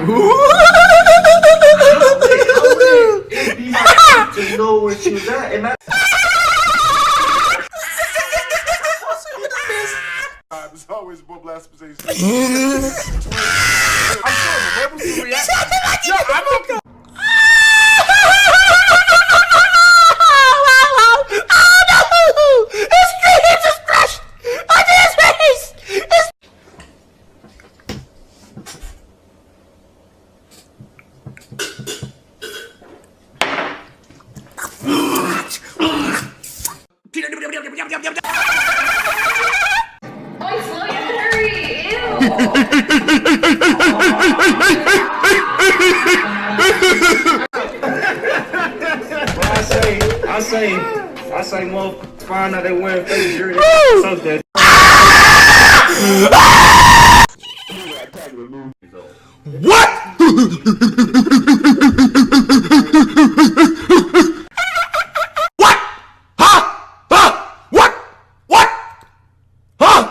To know where she was at, and there's always more blasphemy. I'm sorry, what was the reaction? Yo, I'm okay. I say more find out they wearing fake jersey. So that. What? What? Huh? Huh? What? What? Huh?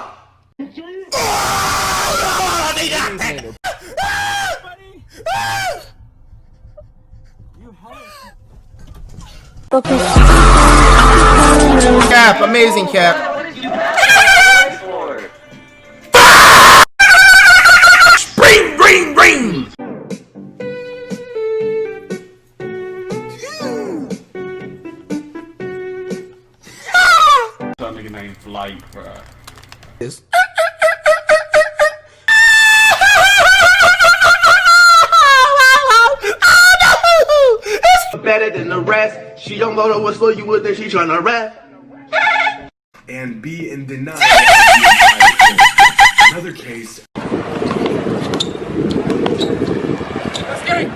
Cap, amazing Cap. Spring, green, green. Some nigga named Flightreacts. Better than the rest. She don't know what slow you would think she tryna rap. And be in denial. Another case. That's scary.